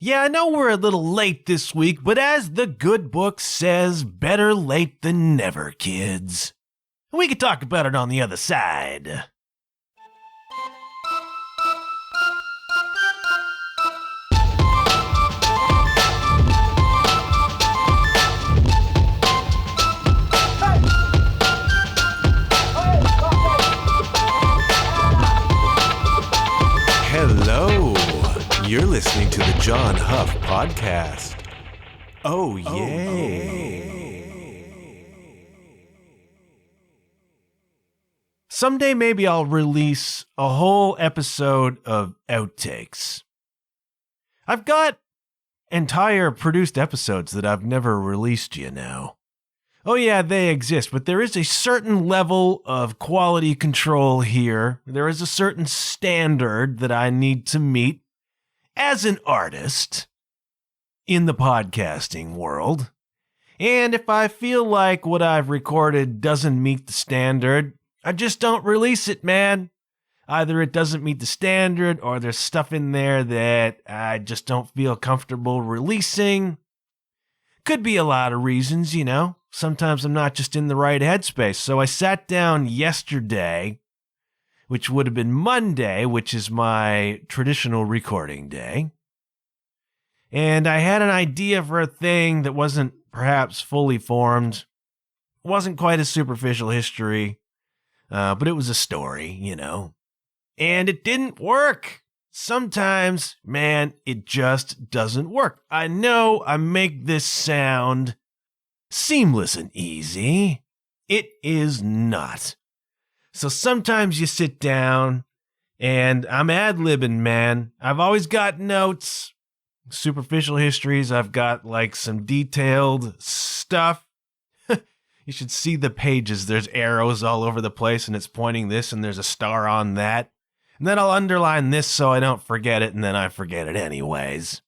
Yeah, I know we're a little late this week, but as the good book says, better late than never, kids. We can talk about it on the other side. Hello, you're listening to the John Huff Podcast. Oh, yay. Someday maybe I'll release a whole episode of outtakes. I've got entire produced episodes that I've never released, you know. Oh yeah, they exist, but there is a certain level of quality control here. There is a certain standard that I need to meet as an artist in the podcasting world. And if I feel like what I've recorded doesn't meet the standard, I just don't release it, man. Either it doesn't meet the standard or there's stuff in there that I just don't feel comfortable releasing. Could be a lot of reasons, you know. Sometimes I'm not just in the right headspace. So I sat down yesterday, which would have been Monday, which is my traditional recording day. And I had an idea for a thing that wasn't perhaps fully formed. It wasn't quite a superficial history, but it was a story, you know. And it didn't work. Sometimes, man, it just doesn't work. I know I make this sound seamless and easy. It is not. So sometimes you sit down and I'm ad-libbing, man. I've always got notes, superficial histories. I've got like some detailed stuff. You should see the pages. There's arrows all over the place and it's pointing this and there's a star on that. And then I'll underline this so I don't forget it and then I forget it anyways.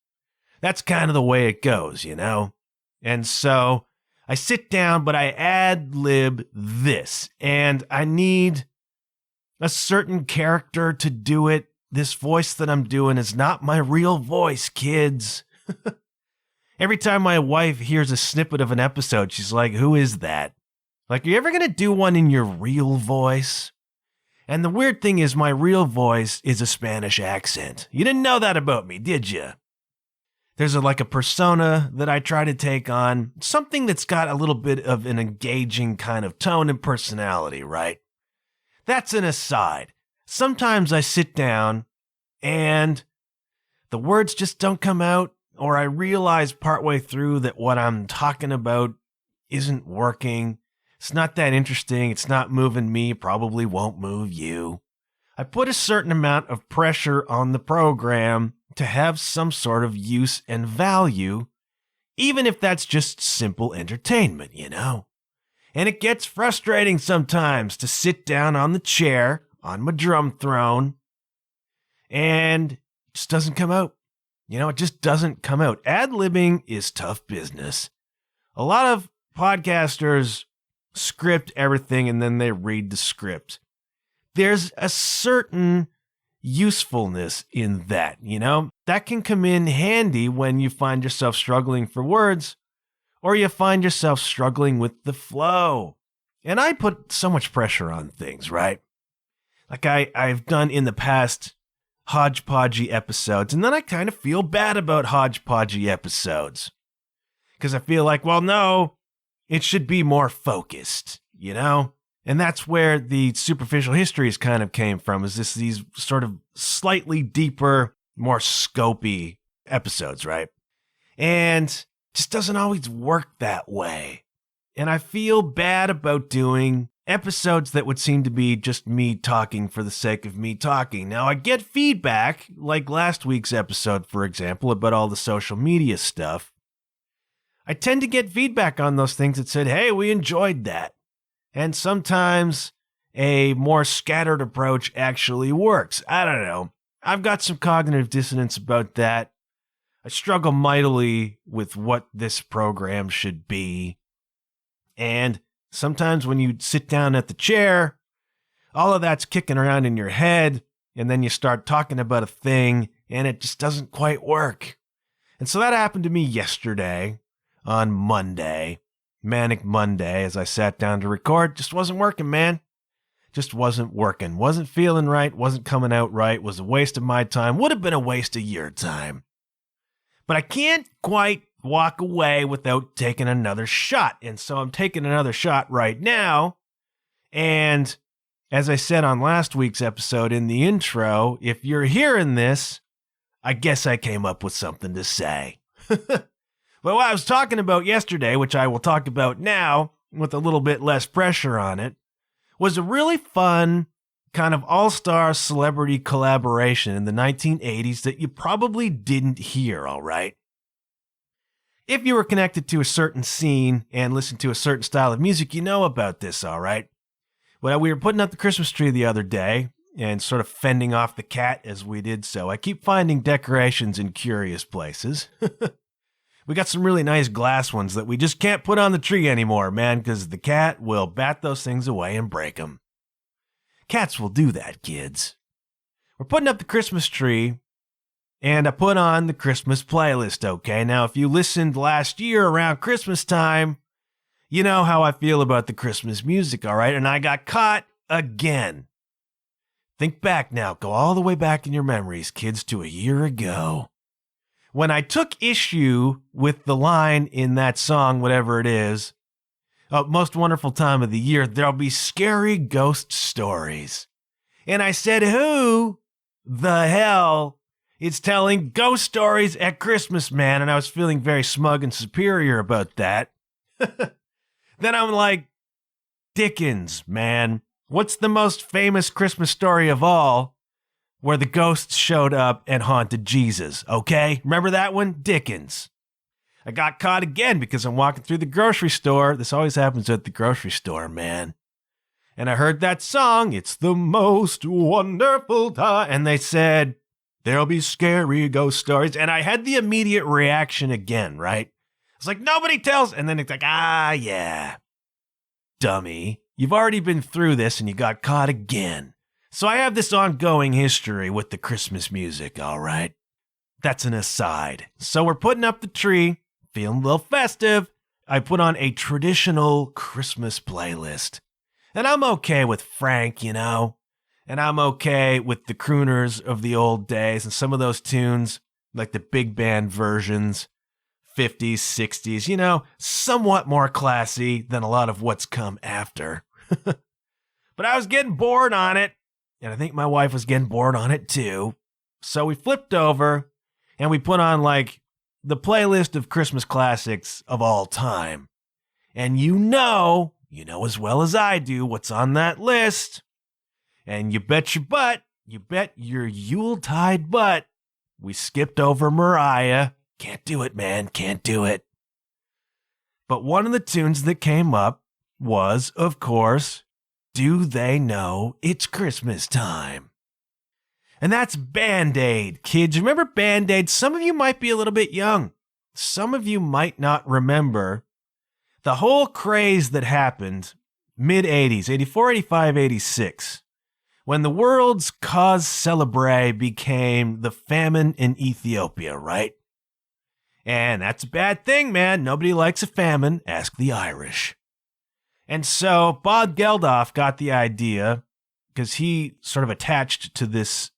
That's kind of the way it goes, you know? And so I sit down, but I ad-lib this, and I need a certain character to do it. This voice that I'm doing is not my real voice, kids. Every time my wife hears a snippet of an episode, she's like, who is that? Like, are you ever going to do one in your real voice? And the weird thing is my real voice is a Spanish accent. You didn't know that about me, did you? There's like a persona that I try to take on, something that's got a little bit of an engaging kind of tone and personality, right? That's an aside. Sometimes I sit down and the words just don't come out, or I realize partway through that what I'm talking about isn't working. It's not that interesting. It's not moving me. Probably won't move you. I put a certain amount of pressure on the program to have some sort of use and value, even if that's just simple entertainment, you know? And it gets frustrating sometimes to sit down on the chair, on my drum throne, and it just doesn't come out. You know, it just doesn't come out. Ad-libbing is tough business. A lot of podcasters script everything and then they read the script. There's a certain usefulness in that, you know? That can come in handy when you find yourself struggling for words or you find yourself struggling with the flow. And I put so much pressure on things, right? Like I've done in the past hodgepodgey episodes, and then I kind of feel bad about hodgepodgey episodes because I feel like, well, no, it should be more focused, you know? And that's where the superficial histories kind of came from, is these sort of slightly deeper, more scopy episodes, right? And it just doesn't always work that way. And I feel bad about doing episodes that would seem to be just me talking for the sake of me talking. Now, I get feedback, like last week's episode, for example, about all the social media stuff. I tend to get feedback on those things that said, hey, we enjoyed that. And sometimes a more scattered approach actually works. I don't know. I've got some cognitive dissonance about that. I struggle mightily with what this program should be. And sometimes when you sit down at the chair, all of that's kicking around in your head, and then you start talking about a thing, and it just doesn't quite work. And so that happened to me yesterday on Monday, Manic Monday, as I sat down to record. Just wasn't working, man. Just wasn't working. Wasn't feeling right. Wasn't coming out right. Was a waste of my time. Would have been a waste of your time. But I can't quite walk away without taking another shot. And so I'm taking another shot right now. And as I said on last week's episode in the intro, if you're hearing this, I guess I came up with something to say. But what I was talking about yesterday, which I will talk about now with a little bit less pressure on it, was a really fun kind of all-star celebrity collaboration in the 1980s that you probably didn't hear, all right? If you were connected to a certain scene and listened to a certain style of music, you know about this, all right? Well, we were putting up the Christmas tree the other day and sort of fending off the cat as we did so. I keep finding decorations in curious places. We got some really nice glass ones that we just can't put on the tree anymore, man, because the cat will bat those things away and break them. Cats will do that, kids. We're putting up the Christmas tree, and I put on the Christmas playlist, okay? Now, if you listened last year around Christmas time, you know how I feel about the Christmas music, all right? And I got caught again. Think back now. Go all the way back in your memories, kids, to a year ago. When I took issue with the line in that song, whatever it is, most wonderful time of the year, there'll be scary ghost stories. And I said, who the hell is telling ghost stories at Christmas, man? And I was feeling very smug and superior about that. Then I'm like, Dickens, man. What's the most famous Christmas story of all? Where the ghosts showed up and haunted Jesus, okay? Remember that one? Dickens. I got caught again because I'm walking through the grocery store. This always happens at the grocery store, man. And I heard that song, It's the Most Wonderful Time. And they said, there'll be scary ghost stories. And I had the immediate reaction again, right? It's like, nobody tells. And then it's like, yeah. Dummy. You've already been through this and you got caught again. So I have this ongoing history with the Christmas music, all right? That's an aside. So we're putting up the tree, feeling a little festive. I put on a traditional Christmas playlist. And I'm okay with Frank, you know? And I'm okay with the crooners of the old days and some of those tunes, like the big band versions, 50s, 60s, you know, somewhat more classy than a lot of what's come after. But I was getting bored on it. And I think my wife was getting bored on it too. So we flipped over and we put on like the playlist of Christmas classics of all time. And you know as well as I do what's on that list. And you bet your butt, you bet your Yuletide butt, we skipped over Mariah. Can't do it, man, can't do it. But one of the tunes that came up was, of course, Do They Know It's Christmas Time? And that's Band-Aid, kids. Remember Band-Aid? Some of you might be a little bit young. Some of you might not remember the whole craze that happened mid-80s, 84, 85, 86, when the world's cause célèbre became the famine in Ethiopia, right? And that's a bad thing, man. Nobody likes a famine. Ask the Irish. And so Bob Geldof got the idea because he sort of attached to this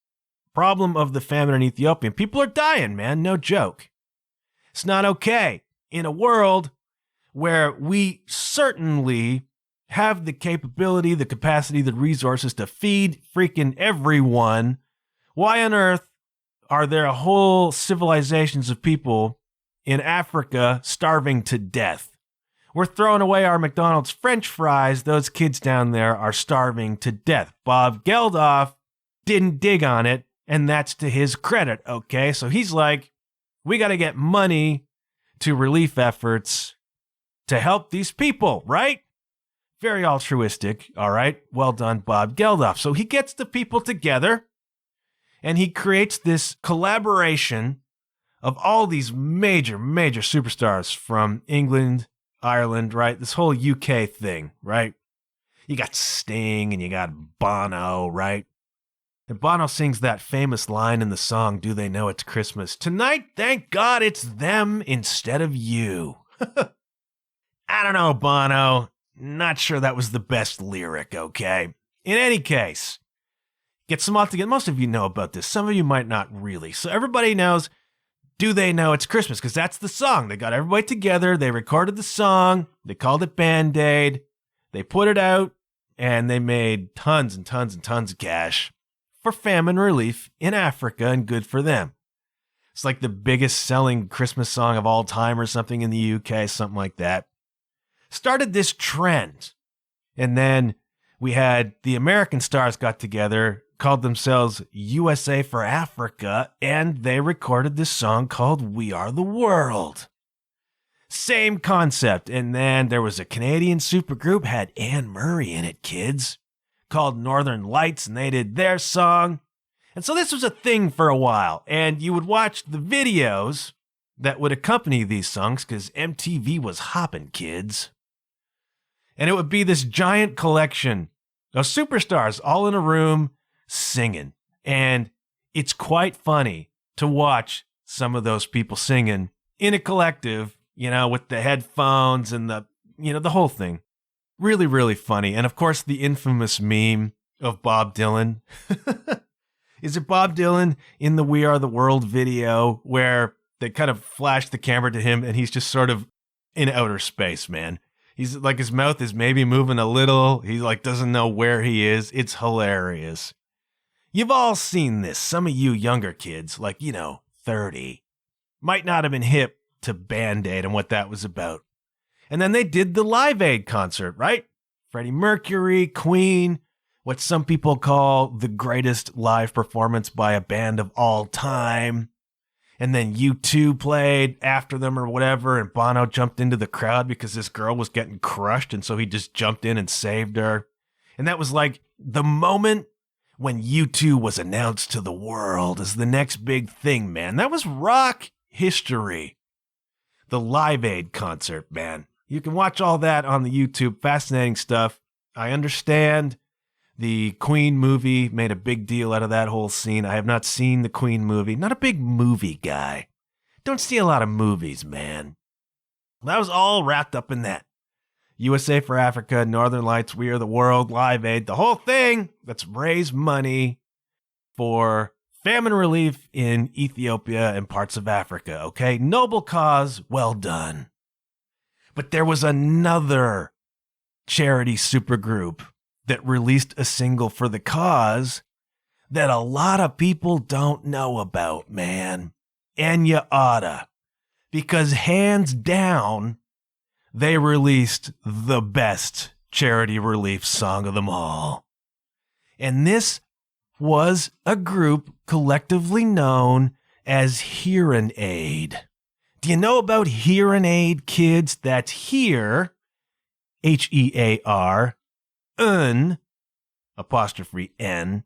problem of the famine in Ethiopia. People are dying, man. No joke. It's not okay in a world where we certainly have the capability, the capacity, the resources to feed freaking everyone. Why on earth are there whole civilizations of people in Africa starving to death? We're throwing away our McDonald's French fries. Those kids down there are starving to death. Bob Geldof didn't dig on it, and that's to his credit, okay? So he's like, we got to get money to relief efforts to help these people, right? Very altruistic, all right? Well done, Bob Geldof. So he gets the people together, and he creates this collaboration of all these major superstars from England, Ireland, right? This whole UK thing, right? You got Sting and you got Bono, right? And Bono sings that famous line in the song, Do They Know It's Christmas? Tonight, thank God it's them instead of you. I don't know, Bono. Not sure that was the best lyric, okay? In any case, get some all together. Most of you know about this. Some of you might not really. So everybody knows, Do They Know It's Christmas? Because that's the song. They got everybody together. They recorded the song. They called it Band-Aid. They put it out, and they made tons and tons and tons of cash for famine relief in Africa, and good for them. It's like the biggest selling Christmas song of all time or something in the UK, something like that. Started this trend. And then we had the American stars got together, called themselves USA for Africa, and they recorded this song called We Are the World. Same concept. And then there was a Canadian supergroup, had Anne Murray in it, kids, called Northern Lights, and they did their song. And so this was a thing for a while, and you would watch the videos that would accompany these songs because MTV was hopping, kids. And it would be this giant collection of superstars all in a room singing. And it's quite funny to watch some of those people singing in a collective, with the headphones and the whole thing. Really, really funny. And of course, the infamous meme of Bob Dylan. Is it Bob Dylan in the We Are the World video where they kind of flash the camera to him and he's just sort of in outer space, man? He's like, his mouth is maybe moving a little. He doesn't know where he is. It's hilarious. You've all seen this. Some of you younger kids, 30, might not have been hip to Band-Aid and what that was about. And then they did the Live Aid concert, right? Freddie Mercury, Queen, what some people call the greatest live performance by a band of all time. And then U2 played after them or whatever, and Bono jumped into the crowd because this girl was getting crushed, and so he just jumped in and saved her. And that was like the moment when U2 was announced to the world as the next big thing, man. That was rock history. The Live Aid concert, man. You can watch all that on the YouTube. Fascinating stuff. I understand the Queen movie made a big deal out of that whole scene. I have not seen the Queen movie. Not a big movie guy. Don't see a lot of movies, man. That was all wrapped up in that. USA for Africa, Northern Lights, We Are the World, Live Aid, the whole thing. Let's raise money for famine relief in Ethiopia and parts of Africa, okay? Noble cause, well done. But there was another charity supergroup that released a single for the cause that a lot of people don't know about, man. And you oughta. Because hands down, they released the best charity relief song of them all. And this was a group collectively known as Hearin' Aid. Do you know about Hearin' Aid, kids? That's Hear, Hear, apostrophe N,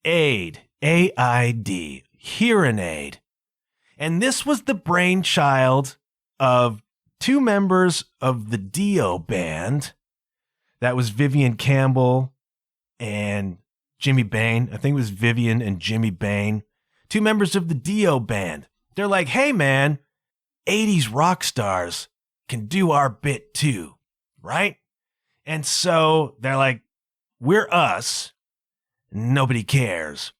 Aid, A-I-D, Hearin' Aid. And this was the brainchild of two members of the Dio band. That was Vivian Campbell and Jimmy Bain. I think it was Vivian and Jimmy Bain. Two members of the Dio band. They're like, hey, man, 80s rock stars can do our bit too, right? And so they're like, we're us. Nobody cares.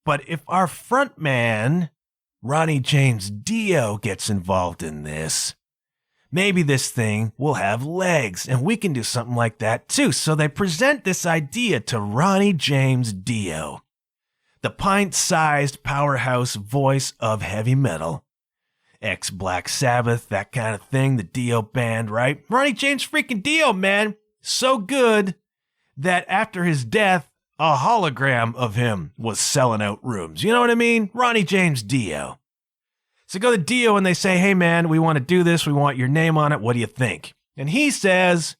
But if our front man, Ronnie James Dio, gets involved in this, maybe this thing will have legs and we can do something like that too. So they present this idea to Ronnie James Dio, the pint-sized powerhouse voice of heavy metal, ex-Black Sabbath, that kind of thing, the Dio band, right? Ronnie James freaking Dio, man. So good that after his death, a hologram of him was selling out rooms. You know what I mean? Ronnie James Dio. So go to Dio and they say, hey, man, we want to do this. We want your name on it. What do you think? And he says,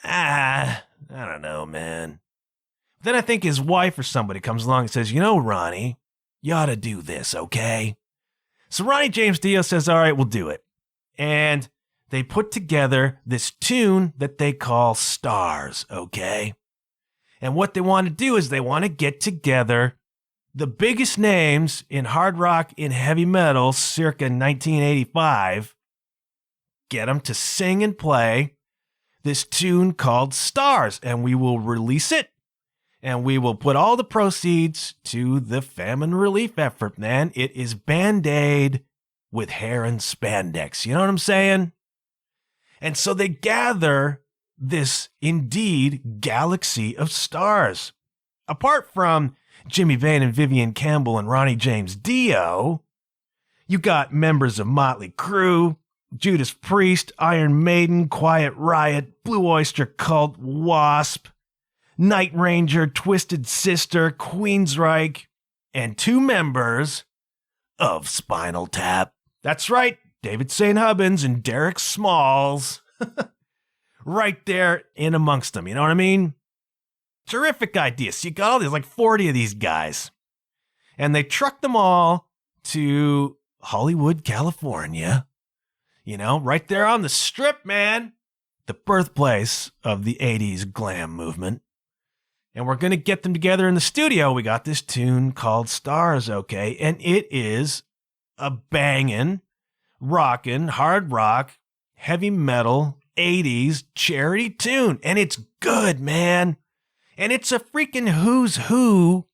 I don't know, man. Then I think his wife or somebody comes along and says, you know, Ronnie, you ought to do this, okay? So Ronnie James Dio says, all right, we'll do it. And they put together this tune that they call Stars, okay? And what they want to do is they want to get together the biggest names in hard rock and heavy metal circa 1985, get them to sing and play this tune called Stars, and we will release it, and we will put all the proceeds to the famine relief effort, man. It is Band-Aid with hair and spandex. You know what I'm saying? And so they gather this, indeed, galaxy of stars. Apart from Jimmy Vane and Vivian Campbell and Ronnie James Dio, you got members of Motley Crue, Judas Priest, Iron Maiden, Quiet Riot, Blue Oyster Cult, Wasp, Night Ranger, Twisted Sister, Queensryche, and 2 members of Spinal Tap. That's right, David St. Hubbins and Derek Smalls. Right there in amongst them, you know what I mean? Terrific idea. So you got all these, like 40 of these guys. And they trucked them all to Hollywood, California. You know, right there on the Strip, man. The birthplace of the 80s glam movement. And we're going to get them together in the studio. We got this tune called Stars, okay? And it is a banging, rockin', hard rock, heavy metal, 80s charity tune. And it's good, man. And it's a freaking who's who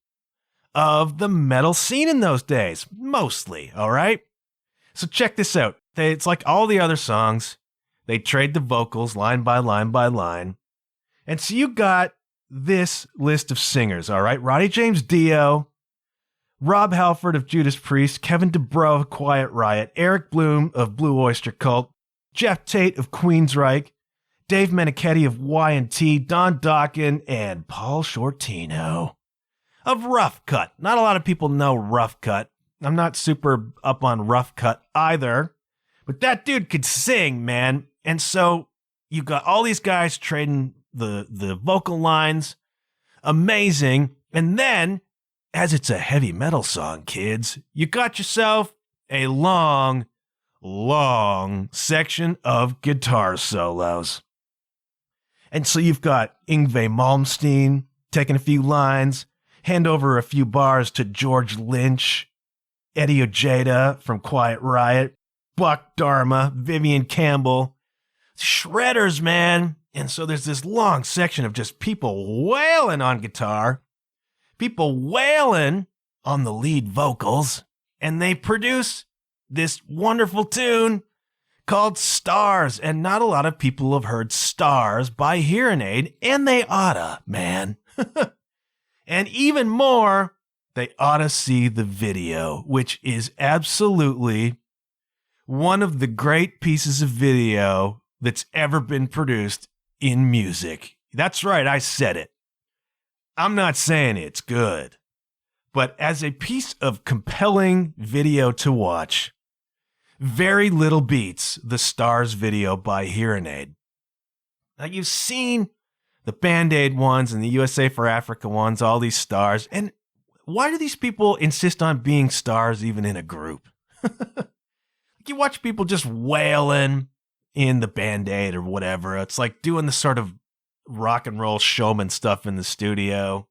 of the metal scene in those days. Mostly, all right? So check this out. It's like all the other songs. They trade the vocals line by line by line. And so you got this list of singers, all right? Ronnie James Dio, Rob Halford of Judas Priest, Kevin DuBrow of Quiet Riot, Eric Bloom of Blue Oyster Cult, Jeff Tate of Queensryche, Dave Meniketti of Y&T, Don Dokken, and Paul Shortino of Rough Cut. Not a lot of people know Rough Cut. I'm not super up on Rough Cut either, but that dude could sing, man. And so you got all these guys trading the vocal lines. Amazing. And then, as it's a heavy metal song, kids, you got yourself a long section of guitar solos. And so you've got Yngwie Malmsteen taking a few lines, hand over a few bars to George Lynch, Eddie Ojeda from Quiet Riot, Buck Dharma, Vivian Campbell, shredders, man. And so there's this long section of just people wailing on guitar, people wailing on the lead vocals, and they produce this wonderful tune called Stars. And not a lot of people have heard Stars by Hearing Aid, and they oughta, man. And even more, they oughta see the video, which is absolutely one of the great pieces of video that's ever been produced in music. That's right, I said it. I'm not saying it's good, but as a piece of compelling video to watch, very little beats the Stars video by Hearing Aid. Now, you've seen the Band-Aid ones and the USA for Africa ones, all these stars, and why do these people insist on being stars even in a group? You watch people just wailing in the Band-Aid or whatever. It's like doing the sort of rock and roll showman stuff in the studio.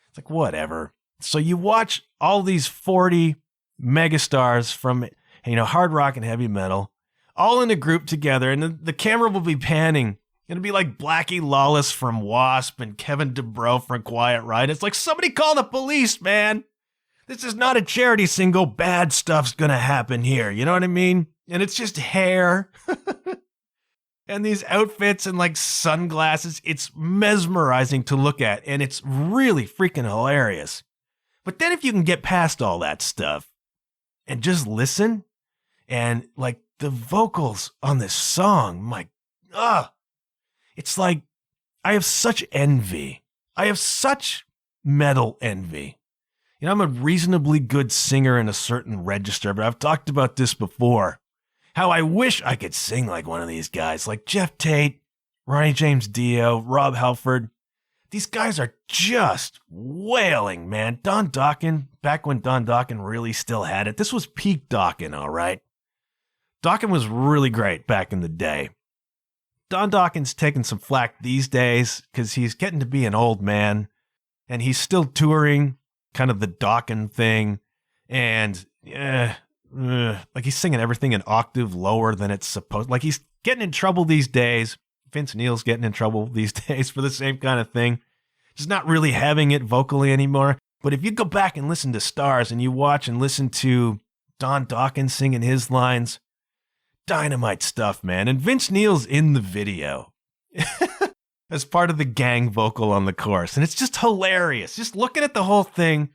It's like, whatever. So you watch all these 40 megastars from, hard rock and heavy metal, all in a group together, and the camera will be panning. It'll be like Blackie Lawless from Wasp and Kevin DuBrow from Quiet Riot. It's like, somebody call the police, man. This is not a charity single. Bad stuff's gonna happen here. You know what I mean? And it's just hair. And these outfits and like sunglasses. It's mesmerizing to look at. And it's really freaking hilarious. But then if you can get past all that stuff and just listen, and like the vocals on this song, it's like, I have such envy. I have such metal envy. I'm a reasonably good singer in a certain register, but I've talked about this before. How I wish I could sing like one of these guys, like Jeff Tate, Ronnie James Dio, Rob Halford. These guys are just wailing, man. Don Dokken, back when Don Dokken really still had it. This was peak Dokken, all right? Dokken was really great back in the day. Don Dokken's taking some flack these days because he's getting to be an old man, and he's still touring, kind of the Dokken thing. And like he's singing everything an octave lower than it's supposed. Like he's getting in trouble these days. Vince Neil's getting in trouble these days for the same kind of thing. Just not really having it vocally anymore. But if you go back and listen to Stars and you watch and listen to Don Dokken singing his lines, dynamite stuff, man. And Vince Neil's in the video as part of the gang vocal on the chorus. And it's just hilarious. Just looking at the whole thing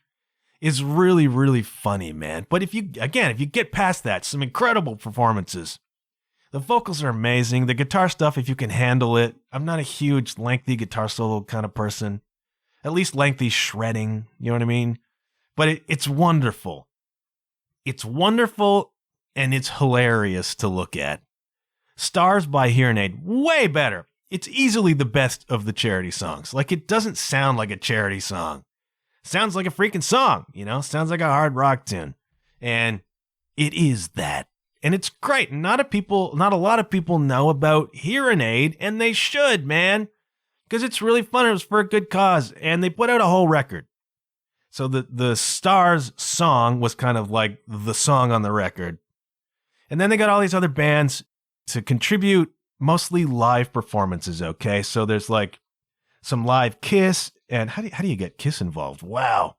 is really, really funny, man. But if you get past that, some incredible performances. The vocals are amazing. The guitar stuff, if you can handle it. I'm not a huge lengthy guitar solo kind of person. At least lengthy shredding, you know what I mean? But it's wonderful. It's wonderful and it's hilarious to look at. Stars by Hearing Aid, way better. It's easily the best of the charity songs. Like, it doesn't sound like a charity song. Sounds like a freaking song, you know? Sounds like a hard rock tune. And it is that. And it's great. Not a lot of people know about Hearing Aid, and they should, man. Because it's really fun. It was for a good cause. And they put out a whole record. So the Stars song was kind of like the song on the record. And then they got all these other bands to contribute, mostly live performances, okay? So there's like some live Kiss. And how do you get Kiss involved? Wow.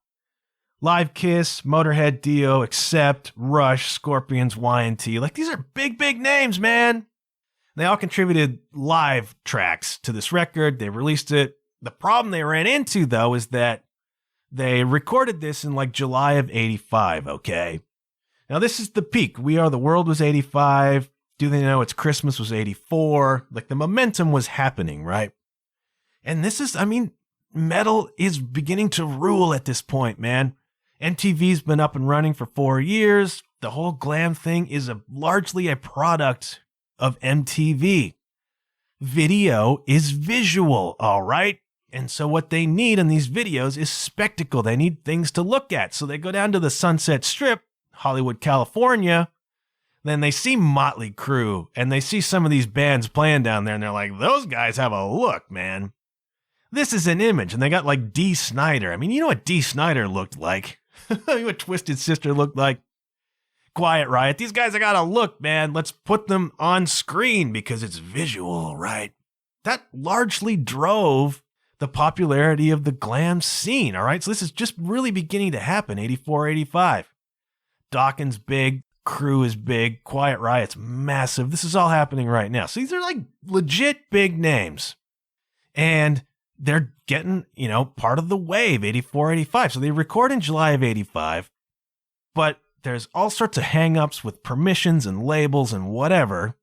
Live Kiss, Motorhead, Dio, Accept, Rush, Scorpions, Y&T. Like, these are big, big names, man. They all contributed live tracks to this record. They released it. The problem they ran into, though, is that they recorded this in like July of 85, okay? Now, this is the peak. We Are the World was 85. Do They Know It's Christmas was 84. Like, the momentum was happening, right? And this is, I mean, metal is beginning to rule at this point, man. MTV's been up and running for 4 years. The whole glam thing is largely a product of MTV. Video is visual, all right? And so what they need in these videos is spectacle. They need things to look at. So they go down to the Sunset Strip, Hollywood, California. Then they see Motley Crue, and they see some of these bands playing down there, and they're like, those guys have a look, man. This is an image. And they got like Dee Snider. I mean, you know what Dee Snider looked like? You know what Twisted Sister looked like? Quiet Riot. These guys have got a look, man. Let's put them on screen because it's visual, right? That largely drove the popularity of the glam scene, all right? So this is just really beginning to happen, 84, 85. Dokken's big, Crue is big, Quiet Riot's massive. This is all happening right now. So these are like legit big names. And they're getting, you know, part of the wave, 84, 85. So they record in July of 85, but there's all sorts of hang-ups with permissions and labels and whatever.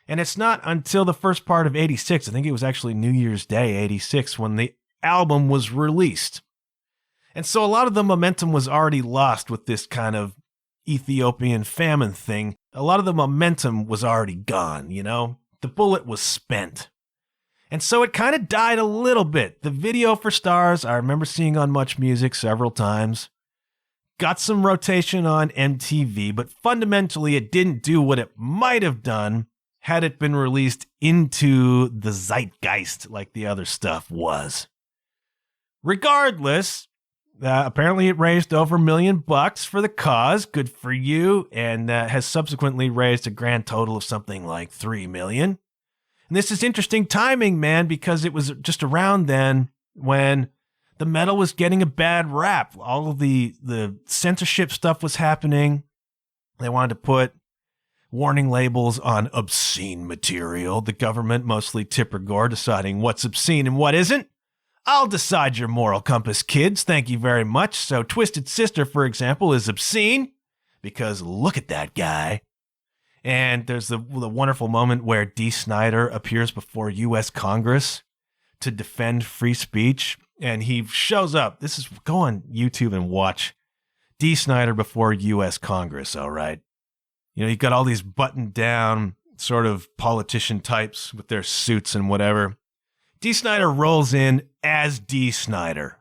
And it's not until the first part of 86, I think it was actually New Year's Day, 86, when the album was released. And so a lot of the momentum was already lost with this kind of Ethiopian famine thing. A lot of the momentum was already gone, you know? The bullet was spent. And so it kind of died a little bit. The video for Stars, I remember seeing on Much Music several times. Got some rotation on MTV, but fundamentally it didn't do what it might have done had it been released into the zeitgeist like the other stuff was. Regardless, apparently it raised over $1 million for the cause. Good for you. And has subsequently raised a grand total of something like $3 million. And this is interesting timing, man, because it was just around then when the metal was getting a bad rap. All of the censorship stuff was happening. They wanted to put warning labels on obscene material. The government, mostly Tipper Gore, deciding what's obscene and what isn't. I'll decide your moral compass, kids. Thank you very much. So Twisted Sister, for example, is obscene because look at that guy. And there's the wonderful moment where Dee Snider appears before U.S. Congress to defend free speech. And he shows up. Go on YouTube and watch Dee Snider before U.S. Congress, all right? You know, you've got all these buttoned down sort of politician types with their suits and whatever. Dee Snider rolls in as Dee Snider.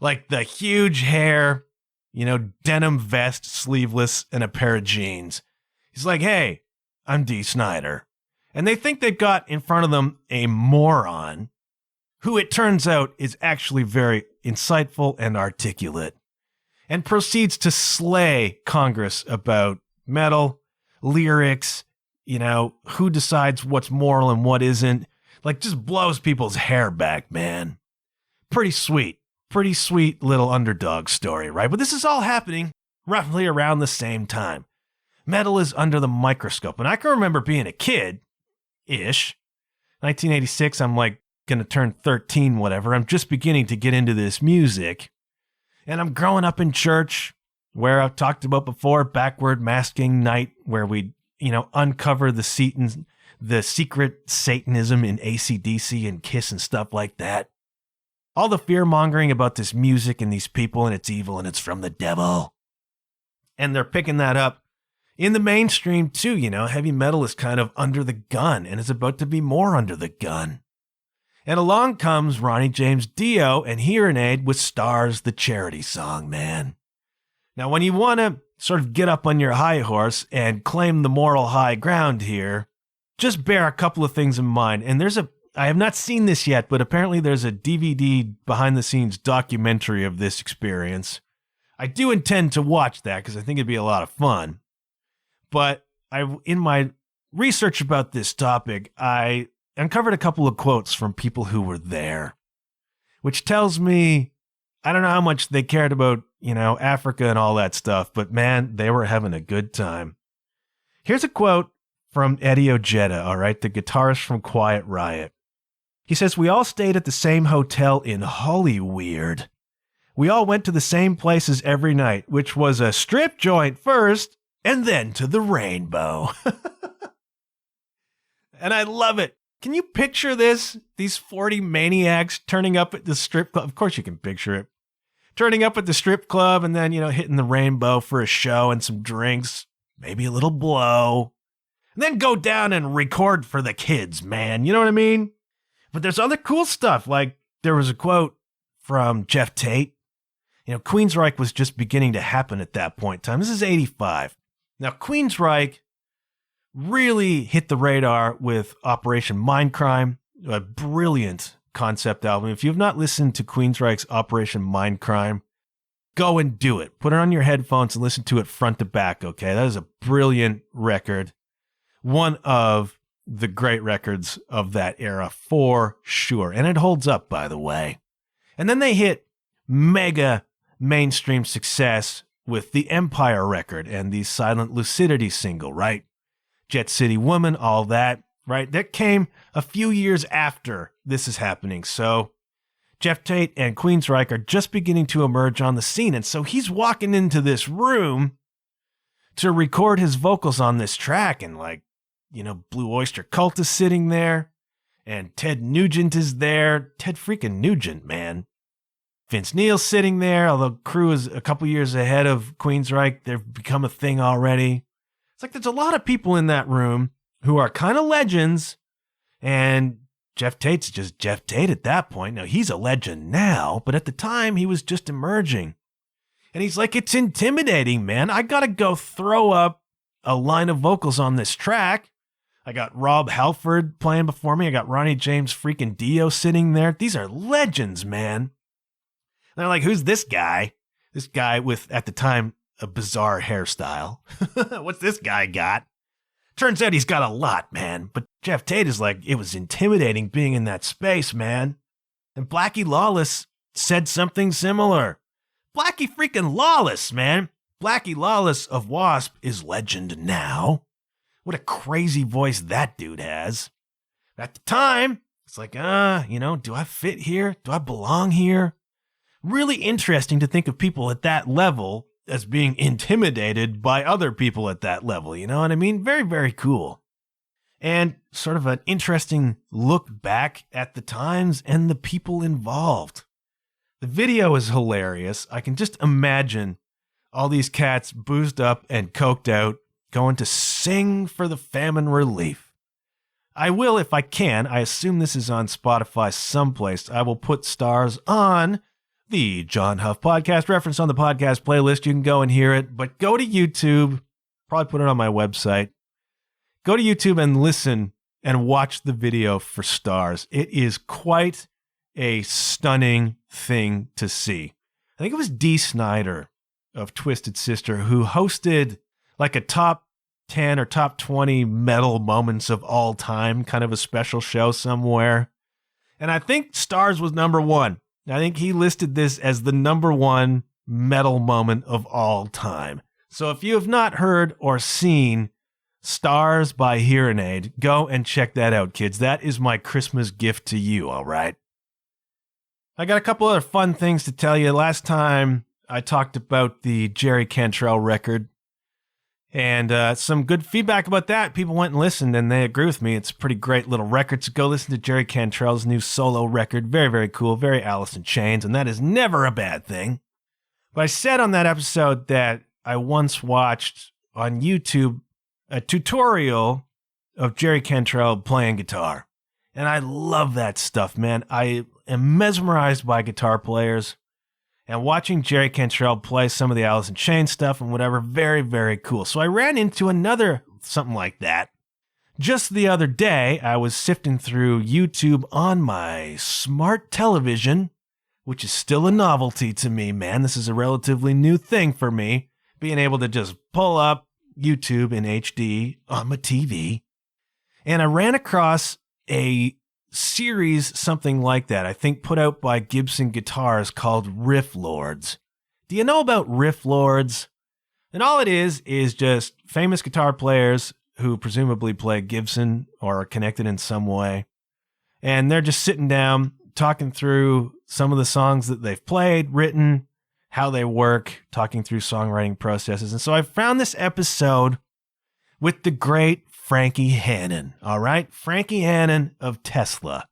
Like the huge hair, you know, denim vest, sleeveless, and a pair of jeans. He's like, hey, I'm Dee Snider. And they think they've got in front of them a moron who it turns out is actually very insightful, and articulate, and proceeds to slay Congress about metal, lyrics, who decides what's moral and what isn't. Like, just blows people's hair back, man. Pretty sweet little underdog story, right? But this is all happening roughly around the same time. Metal is under the microscope, and I can remember being a kid-ish. 1986, I'm like gonna turn 13, whatever. I'm just beginning to get into this music, and I'm growing up in church, where I've talked about before, backward masking night, where we uncover the secret Satanism in AC/DC and Kiss and stuff like that. All the fear-mongering about this music and these people, and it's evil and it's from the devil. And they're picking that up in the mainstream too. Heavy metal is kind of under the gun, and it's about to be more under the gun. And along comes Ronnie James Dio and Hearing Aid with Stars, the charity song, man. Now, when you want to sort of get up on your high horse and claim the moral high ground here, just bear a couple of things in mind. And I have not seen this yet, but apparently there's a DVD behind-the-scenes documentary of this experience. I do intend to watch that because I think it'd be a lot of fun. But in my research about this topic, I uncovered a couple of quotes from people who were there, which tells me, I don't know how much they cared about, Africa and all that stuff, but man, they were having a good time. Here's a quote from Eddie Ojeda, all right, the guitarist from Quiet Riot. He says, "We all stayed at the same hotel in Hollyweird. We all went to the same places every night, which was a strip joint first, and then to the Rainbow." And I love it. Can you picture this? These 40 maniacs turning up at the strip club. Of course you can picture it. Turning up at the strip club and then, hitting the Rainbow for a show and some drinks, maybe a little blow. And then go down and record for the kids, man. You know what I mean? But there's other cool stuff. Like, there was a quote from Jeff Tate. Queensryche was just beginning to happen at that point in time. This is 85. Now, Queensryche really hit the radar with Operation Mindcrime, a brilliant concept album. If you've not listened to Queensryche's Operation Mindcrime, go and do it. Put it on your headphones and listen to it front to back, okay? That is a brilliant record. One of the great records of that era for sure. And it holds up, by the way. And then they hit mega mainstream success with the Empire record and the Silent Lucidity single, right? Jet City Woman, all that, right? That came a few years after this is happening. So Jeff Tate and Queensryche are just beginning to emerge on the scene. And so he's walking into this room to record his vocals on this track. And Blue Oyster Cult is sitting there. And Ted Nugent is there. Ted freaking Nugent, man. Vince Neil's sitting there, although Crew is a couple years ahead of Queensryche. They've become a thing already. It's like there's a lot of people in that room who are kind of legends, and Jeff Tate's just Jeff Tate at that point. Now, he's a legend now, but at the time, he was just emerging. And he's like, it's intimidating, man. I got to go throw up a line of vocals on this track. I got Rob Halford playing before me. I got Ronnie James freaking Dio sitting there. These are legends, man. And they're like, who's this guy? This guy with, at the time, a bizarre hairstyle. What's this guy got? Turns out he's got a lot, man. But Jeff Tate is like, it was intimidating being in that space, man. And Blackie Lawless said something similar. Blackie freaking Lawless, man. Blackie Lawless of Wasp is legend now. What a crazy voice that dude has. At the time, it's like, do I fit here? Do I belong here? Really interesting to think of people at that level as being intimidated by other people at that level. You know what I mean? Very, very cool. And sort of an interesting look back at the times and the people involved. The video is hilarious. I can just imagine all these cats boozed up and coked out going to sing for the famine relief. I will, if I can, I assume this is on Spotify someplace. I will put Stars on the John Huff Podcast, reference on the podcast playlist. You can go and hear it, but go to YouTube, probably put it on my website. Go to YouTube and listen and watch the video for Stars. It is quite a stunning thing to see. I think it was Dee Snider of Twisted Sister who hosted like a top 10 or top 20 metal moments of all time, kind of a special show somewhere. And I think Stars was number one. I think he listed this as the number one metal moment of all time. So if you have not heard or seen Stars by Hearing Aid, go and check that out, kids. That is my Christmas gift to you, all right? I got a couple other fun things to tell you. Last time I talked about the Jerry Cantrell record, and some good feedback about that. People went and listened, and they agree with me. It's a pretty great little record, so go listen to Jerry Cantrell's new solo record. Very, very cool, very Alison Chains, and that is never a bad thing. But I said on that episode that I once watched on YouTube a tutorial of Jerry Cantrell playing guitar. And I love that stuff, man. I am mesmerized by guitar players. And watching Jerry Cantrell play some of the Alice in Chains stuff and whatever, very, very cool. So I ran into another something like that. Just the other day, I was sifting through YouTube on my smart television, which is still a novelty to me, man. This is a relatively new thing for me, being able to just pull up YouTube in HD on my TV. And I ran across a series, something like that, I think put out by Gibson Guitars, called Riff Lords. Do you know about Riff Lords? And all it is just famous guitar players who presumably play Gibson or are connected in some way. And they're just sitting down, talking through some of the songs that they've played, written, how they work, talking through songwriting processes. And so I found this episode with the great Frankie Hannon, all right? Frankie Hannon of Tesla.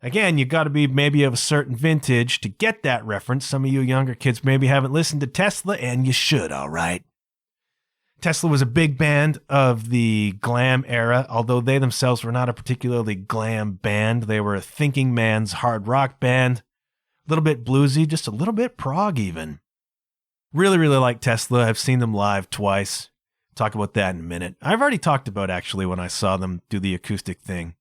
Again, you got to be maybe of a certain vintage to get that reference. Some of you younger kids maybe haven't listened to Tesla, and you should, all right? Tesla was a big band of the glam era, although they themselves were not a particularly glam band. They were a thinking man's hard rock band, a little bit bluesy, just a little bit prog even. Really, really like Tesla. I've seen them live twice. Talk about that in a minute. I've already talked about actually when I saw them do the acoustic thing.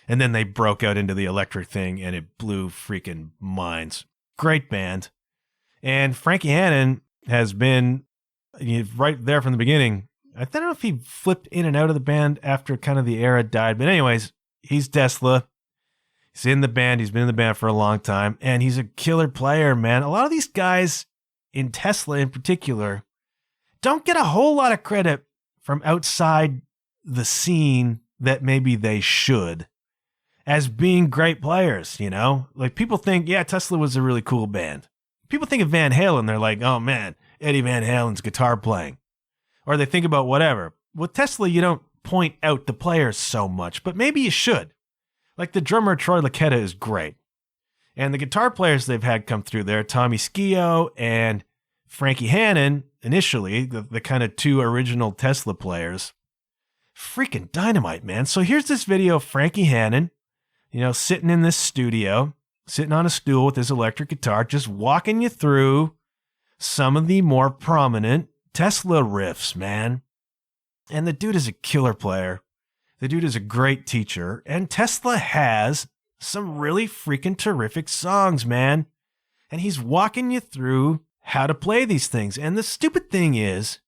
And then they broke out into the electric thing and it blew freaking minds. Great band. And Frankie Hannon has been right there from the beginning. I don't know if he flipped in and out of the band after kind of the era died. But anyways, he's Tesla. He's in the band. He's been in the band for a long time. And he's a killer player, man. A lot of these guys in Tesla in particular don't get a whole lot of credit from outside the scene that maybe they should as being great players, you know? Like people think, yeah, Tesla was a really cool band. People think of Van Halen, they're like, oh man, Eddie Van Halen's guitar playing. Or they think about whatever. With Tesla, you don't point out the players so much, but maybe you should. Like the drummer Troy Luccketta is great. And the guitar players they've had come through there, Tommy Skeoch and Frankie Hannon, initially, the kind of two original Tesla players. Freaking dynamite, man. So here's this video of Frankie Hannon, you know, sitting in this studio, sitting on a stool with his electric guitar, just walking you through some of the more prominent Tesla riffs, man. And the dude is a killer player. The dude is a great teacher. And Tesla has some really freaking terrific songs, man. And he's walking you through how to play these things. And the stupid thing is,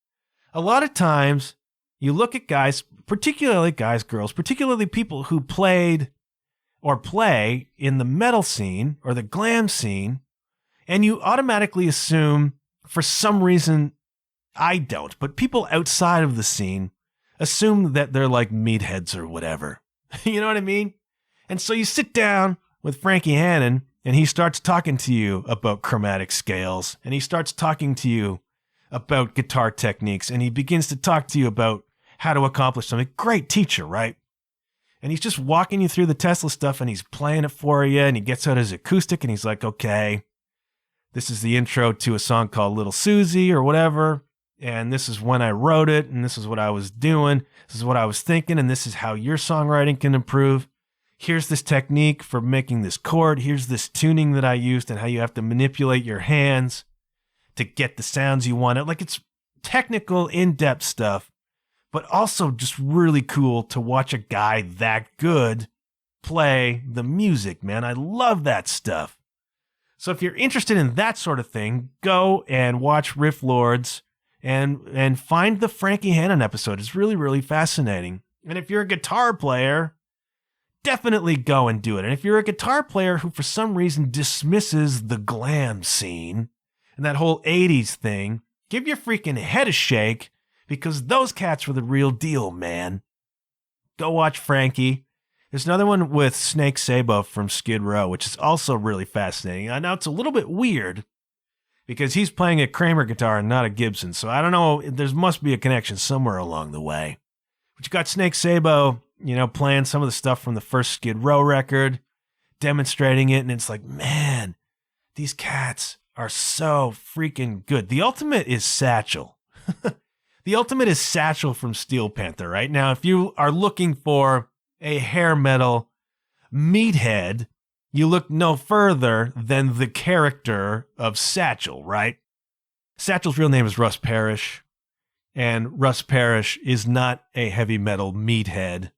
a lot of times you look at guys, particularly guys, girls, particularly people who played or play in the metal scene or the glam scene, and you automatically assume, for some reason, I don't, but people outside of the scene assume that they're like meatheads or whatever. You know what I mean? And so you sit down with Frankie Hannon, and he starts talking to you about chromatic scales, and he starts talking to you about guitar techniques, and he begins to talk to you about how to accomplish something. Great teacher, right? And he's just walking you through the Tesla stuff, and he's playing it for you, and he gets out his acoustic, and he's like, okay, this is the intro to a song called Little Susie or whatever, and this is when I wrote it, and this is what I was doing, this is what I was thinking, and this is how your songwriting can improve. Here's this technique for making this chord. Here's this tuning that I used and how you have to manipulate your hands to get the sounds you want. Like, it's technical, in-depth stuff, but also just really cool to watch a guy that good play the music, man. I love that stuff. So if you're interested in that sort of thing, go and watch Riff Lords and find the Frankie Hannon episode. It's really, really fascinating. And if you're a guitar player, definitely go and do it. And if you're a guitar player who for some reason dismisses the glam scene and that whole 80s thing, give your freaking head a shake, because those cats were the real deal, man. Go watch Frankie. There's another one with Snake Sabo from Skid Row, which is also really fascinating. I know it's a little bit weird because he's playing a Kramer guitar and not a Gibson. So I don't know. There must be a connection somewhere along the way. But you got Snake Sabo, playing some of the stuff from the first Skid Row record, demonstrating it. And it's like, man, these cats are so freaking good. The ultimate is Satchel. The ultimate is Satchel from Steel Panther, right? Now, if you are looking for a hair metal meathead, you look no further than the character of Satchel, right? Satchel's real name is Russ Parrish, and Russ Parrish is not a heavy metal meathead.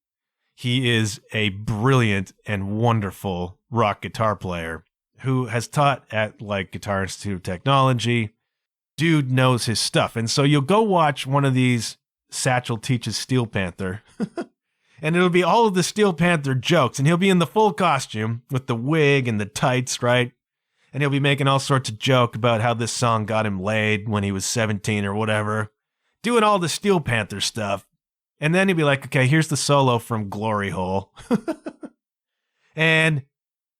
He is a brilliant and wonderful rock guitar player who has taught at Guitar Institute of Technology. Dude knows his stuff. And so you'll go watch one of these Satchel Teaches Steel Panther and it'll be all of the Steel Panther jokes, and he'll be in the full costume with the wig and the tights, right? And he'll be making all sorts of joke about how this song got him laid when he was 17 or whatever, doing all the Steel Panther stuff. And then he'll be like, okay, here's the solo from Glory Hole. And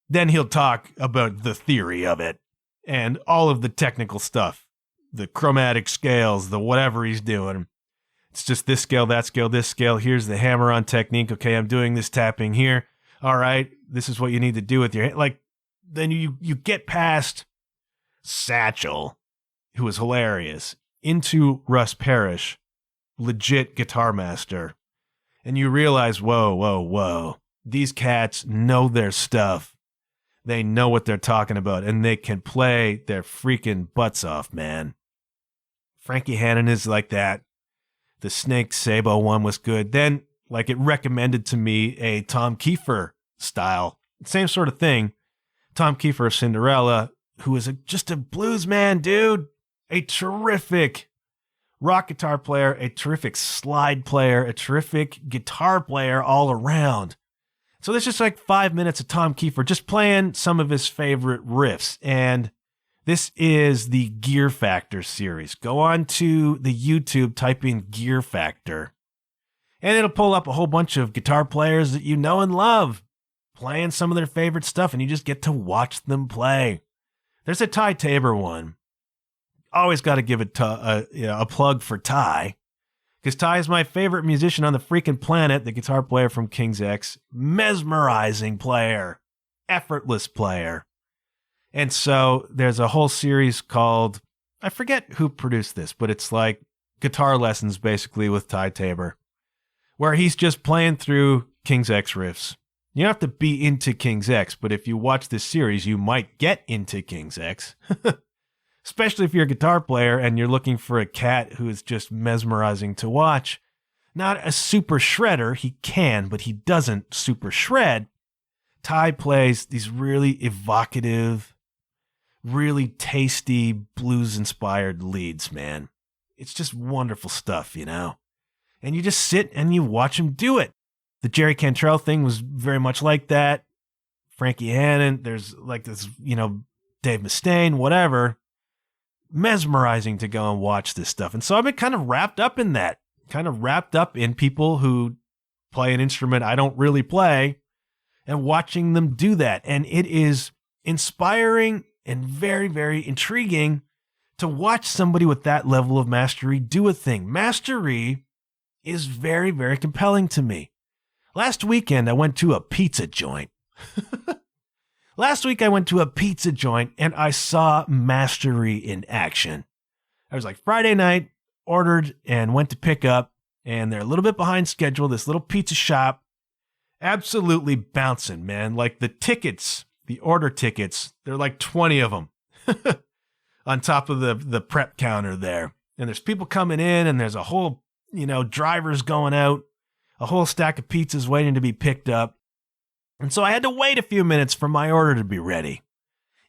then he'll talk about the theory of it and all of the technical stuff, the chromatic scales, the whatever he's doing. It's just this scale, that scale, this scale. Here's the hammer-on technique. Okay, I'm doing this tapping here. All right, this is what you need to do with your hand. Then you get past Satchel, who is hilarious, into Russ Parrish, legit guitar master. And you realize, whoa. These cats know their stuff. They know what they're talking about, and they can play their freaking butts off, man. Frankie Hannon is like that. The Snake Sabo one was good. Then, it recommended to me a Tom Kiefer style. Same sort of thing. Tom Kiefer of Cinderella, who is just a blues man, dude. A terrific rock guitar player, a terrific slide player, a terrific guitar player all around. So there's just 5 minutes of Tom Kiefer just playing some of his favorite riffs. And this is the Gear Factor series. Go on to the YouTube, type in Gear Factor, and it'll pull up a whole bunch of guitar players that you know and love, playing some of their favorite stuff, and you just get to watch them play. There's a Ty Tabor one. Always got to give it a plug for Ty, because Ty is my favorite musician on the freaking planet, the guitar player from King's X. Mesmerizing player, effortless player. And so there's a whole series called, I forget who produced this, but it's guitar lessons basically with Ty Tabor, where he's just playing through King's X riffs. You don't have to be into King's X, but if you watch this series, you might get into King's X. Especially if you're a guitar player and you're looking for a cat who is just mesmerizing to watch. Not a super shredder, he can, but he doesn't super shred. Ty plays these really evocative, really tasty blues-inspired leads, man. It's just wonderful stuff, And you just sit and you watch him do it. The Jerry Cantrell thing was very much like that. Frankie Hannon, there's this, Dave Mustaine, whatever. Mesmerizing to go and watch this stuff. And so I've been kind of wrapped up in that. Kind of wrapped up in people who play an instrument I don't really play and watching them do that. And it is inspiring and very, very intriguing to watch somebody with that level of mastery do a thing. Mastery is very, very compelling to me. Last weekend, I went to a pizza joint. Last week, I went to a pizza joint and I saw mastery in action. I was Friday night, ordered and went to pick up, and they're a little bit behind schedule. This little pizza shop, absolutely bouncing, man. The tickets, the order tickets, there are 20 of them on top of the prep counter there. And there's people coming in, and there's a whole, drivers going out, a whole stack of pizzas waiting to be picked up. And so I had to wait a few minutes for my order to be ready.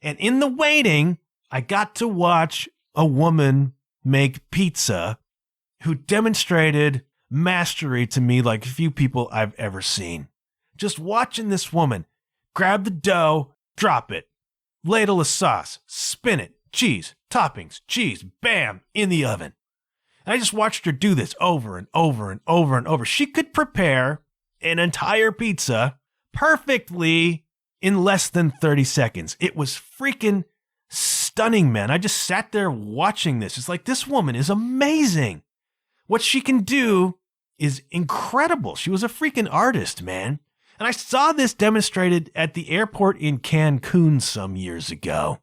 And in the waiting, I got to watch a woman make pizza who demonstrated mastery to me like few people I've ever seen. Just watching this woman grab the dough, drop it, ladle of sauce, spin it, cheese, toppings, cheese, bam, in the oven. And I just watched her do this over and over and over and over. She could prepare an entire pizza perfectly in less than 30 seconds. It was freaking stunning, man. I just sat there watching this. It's like, this woman is amazing. What she can do is incredible. She was a freaking artist, man. And I saw this demonstrated at the airport in Cancun some years ago.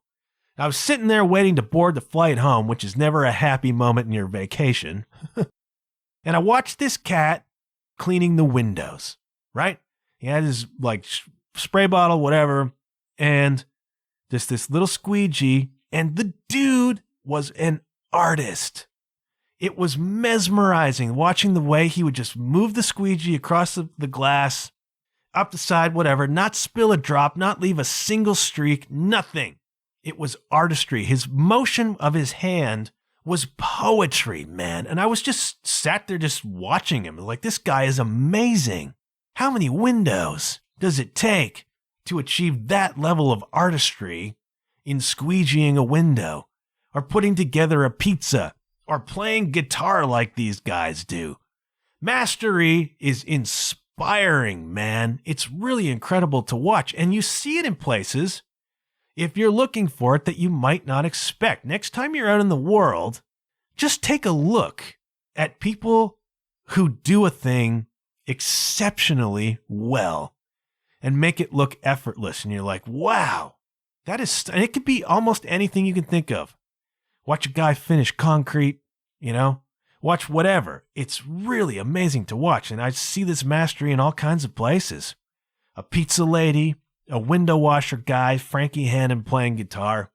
I was sitting there waiting to board the flight home, which is never a happy moment in your vacation. And I watched this cat cleaning the windows, right? He had his spray bottle, whatever, and just this little squeegee. And the dude was an artist. It was mesmerizing watching the way he would just move the squeegee across the glass, up the side, whatever, not spill a drop, not leave a single streak, nothing. It was artistry. His motion of his hand was poetry, man. And I was just sat there just watching him. Like, this guy is amazing. How many windows does it take to achieve that level of artistry in squeegeeing a window, or putting together a pizza, or playing guitar like these guys do? Mastery is inspiring, man. It's really incredible to watch. And you see it in places, if you're looking for it, that you might not expect. Next time you're out in the world, just take a look at people who do a thing exceptionally well and make it look effortless. And you're like, wow, that is, and it could be almost anything you can think of. Watch a guy finish concrete, watch whatever. It's really amazing to watch. And I see this mastery in all kinds of places. A pizza lady, a window washer guy, Frankie Hannon playing guitar.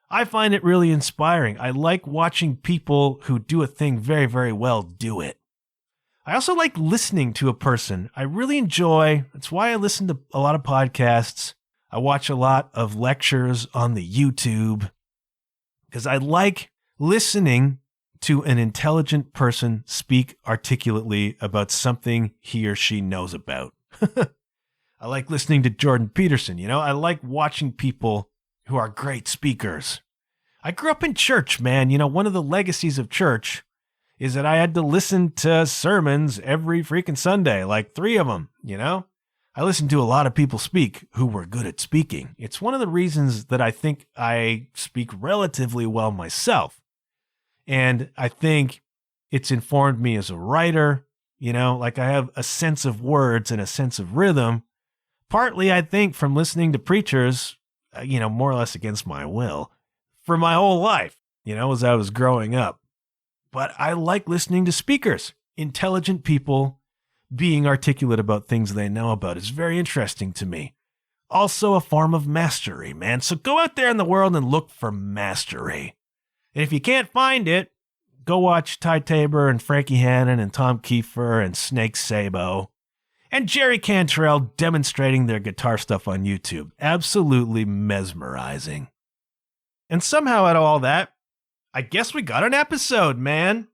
I find it really inspiring. I like watching people who do a thing very, very well do it. I also like listening to a person. I really enjoy, that's why I listen to a lot of podcasts. I watch a lot of lectures on the YouTube, because I like listening to an intelligent person speak articulately about something he or she knows about. I like listening to Jordan Peterson, I like watching people who are great speakers. I grew up in church, man. One of the legacies of church is that I had to listen to sermons every freaking Sunday, like 3 of them, I listened to a lot of people speak who were good at speaking. It's one of the reasons that I think I speak relatively well myself. And I think it's informed me as a writer, I have a sense of words and a sense of rhythm. Partly, I think, from listening to preachers, more or less against my will, for my whole life, as I was growing up. But I like listening to speakers, intelligent people being articulate about things they know about. Is very interesting to me. Also a form of mastery, man. So go out there in the world and look for mastery. And if you can't find it, go watch Ty Tabor and Frankie Hannon and Tom Kiefer and Snake Sabo and Jerry Cantrell demonstrating their guitar stuff on YouTube. Absolutely mesmerizing. And somehow out of all that, I guess we got an episode, man.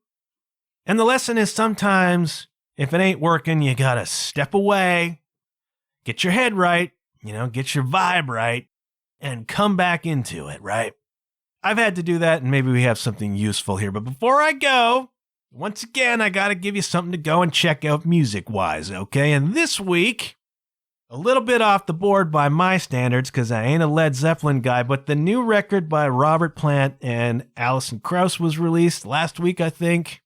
And the lesson is, sometimes if it ain't working, you gotta step away, get your head right, get your vibe right, and come back into it, right? I've had to do that, and maybe we have something useful here. But before I go, once again, I gotta give you something to go and check out music-wise, okay? And this week, a little bit off the board by my standards, because I ain't a Led Zeppelin guy, but the new record by Robert Plant and Alison Krauss was released last week, I think.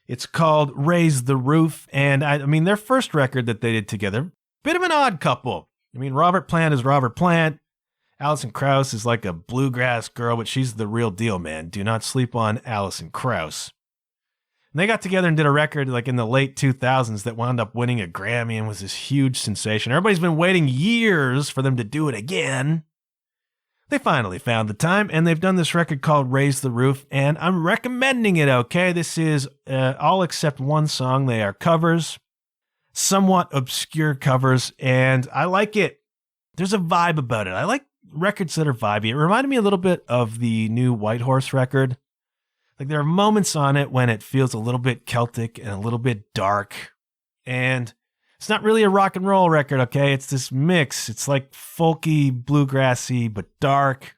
It's called Raise the Roof, and I mean, their first record that they did together, bit of an odd couple. I mean, Robert Plant is Robert Plant. Alison Krauss is like a bluegrass girl, but she's the real deal, man. Do not sleep on Alison Krauss. And they got together and did a record like in the late 2000s that wound up winning a Grammy and was this huge sensation. Everybody's been waiting years for them to do it again. They finally found the time, and they've done this record called Raise the Roof, and I'm recommending it, okay? This is all except one song. They are covers. somewhat obscure covers, and I like it. There's a vibe about it. I like records that are vibey. It reminded me a little bit of the new White Horse record. Like there are moments on it when it feels a little bit Celtic and a little bit dark. And it's not really a rock and roll record, okay? It's this mix. It's like folky, bluegrassy, but dark.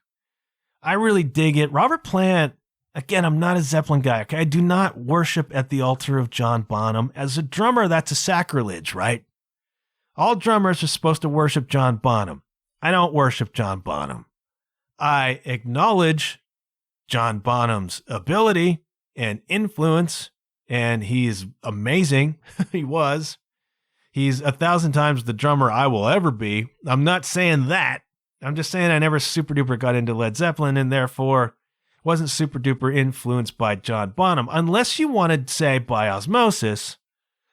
I really dig it. Robert Plant, again, I'm not a Zeppelin guy, okay? I do not worship at the altar of John Bonham. As a drummer, that's a sacrilege, right? All drummers are supposed to worship John Bonham. I don't worship John Bonham. I acknowledge John Bonham's ability and influence, and he's amazing. He was. He's 1,000 times the drummer I will ever be. I'm not saying that. I'm just saying I never super duper got into Led Zeppelin and therefore wasn't super duper influenced by John Bonham, unless you wanted to say by osmosis,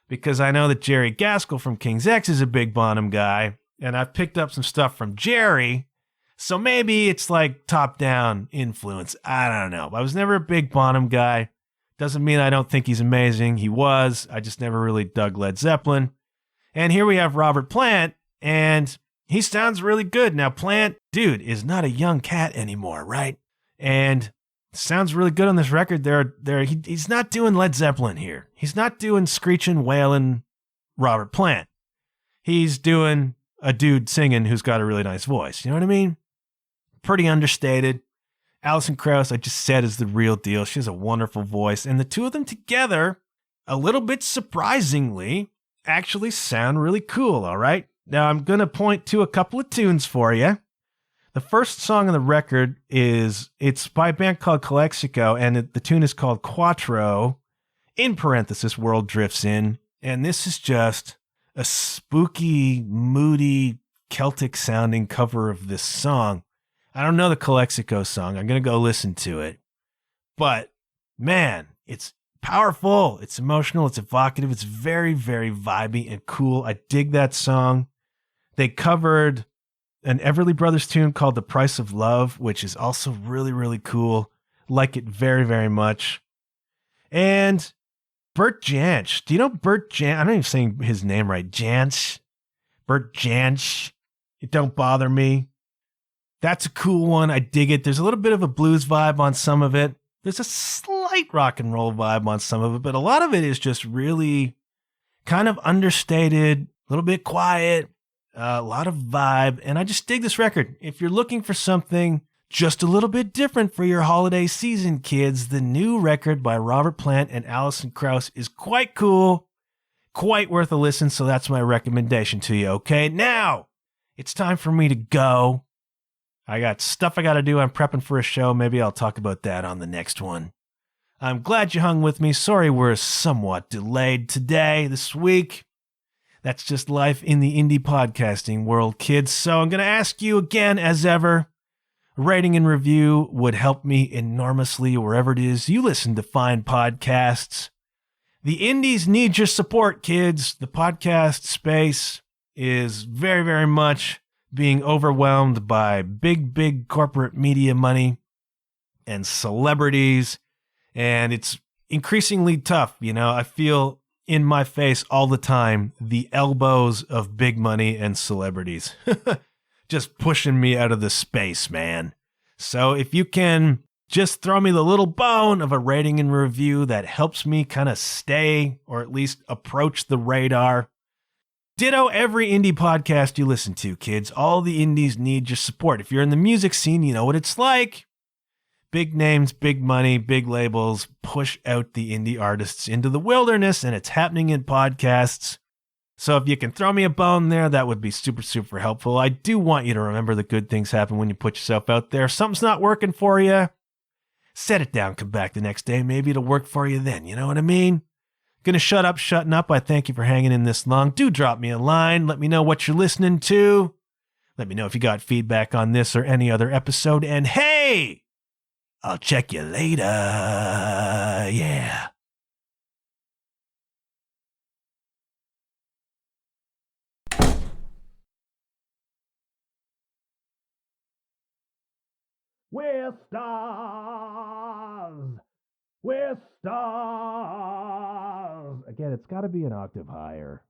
because I know that Jerry Gaskell from King's X is a big Bonham guy, and I've picked up some stuff from Jerry. So maybe it's like top-down influence. I don't know. I was never a big Bonham guy. Doesn't mean I don't think he's amazing. He was. I just never really dug Led Zeppelin. And here we have Robert Plant, and he sounds really good. Now, Plant, dude, is not a young cat anymore, right? And sounds really good on this record. He's not doing Led Zeppelin here. He's not doing screeching, wailing Robert Plant. He's doing a dude singing who's got a really nice voice. You know what I mean? Pretty understated. Alison Krauss, I just said, is the real deal. She has a wonderful voice. And the two of them together, a little bit surprisingly, actually sound really cool, all right? Now, I'm going to point to a couple of tunes for you. The first song on the record it's by a band called Calexico, and the tune is called Quattro, in parenthesis, World Drifts In. And this is just a spooky, moody, Celtic-sounding cover of this song. I don't know the Calexico song. I'm going to go listen to it. But, man, it's powerful. It's emotional. It's evocative. It's very, very vibey and cool. I dig that song. They covered an Everly Brothers tune called The Price of Love, which is also really, really cool. Like it very, very much. And Bert Jansch. Do you know Bert Jansch? I'm not even saying his name right. Jansch. Bert Jansch. It don't bother me. That's a cool one. I dig it. There's a little bit of a blues vibe on some of it. There's a slight rock and roll vibe on some of it, but a lot of it is just really kind of understated, a little bit quiet, a lot of vibe. And I just dig this record. If you're looking for something just a little bit different for your holiday season, kids, the new record by Robert Plant and Alison Krauss is quite cool, quite worth a listen. So that's my recommendation to you. Okay, now it's time for me to go. I got stuff I got to do. I'm prepping for a show. Maybe I'll talk about that on the next one. I'm glad you hung with me. Sorry we're somewhat delayed this week. That's just life in the indie podcasting world, kids. So I'm going to ask you again, as ever, a rating and review would help me enormously wherever it is you listen to fine podcasts. The indies need your support, kids. The podcast space is very, very much being overwhelmed by big corporate media money and celebrities. And it's increasingly tough. You know, I feel in my face all the time the elbows of big money and celebrities just pushing me out of the space, man. So if you can just throw me the little bone of a rating and review that helps me kind of stay or at least approach the radar. Ditto every indie podcast you listen to, kids. All the indies need your support. If you're in the music scene, you know what it's like. Big names, big money, big labels push out the indie artists into the wilderness, and it's happening in podcasts. So if you can throw me a bone there, that would be super, super helpful. I do want you to remember the good things happen when you put yourself out there. If something's not working for you, set it down, come back the next day. Maybe it'll work for you then. You know what I mean? Gonna shutting up. I thank you for hanging in this long. Do drop me a line. Let me know what you're listening to. Let me know if you got feedback on this or any other episode. And hey, I'll check you later. Yeah. We're stars. We're stars. Again, it's got to be an octave higher.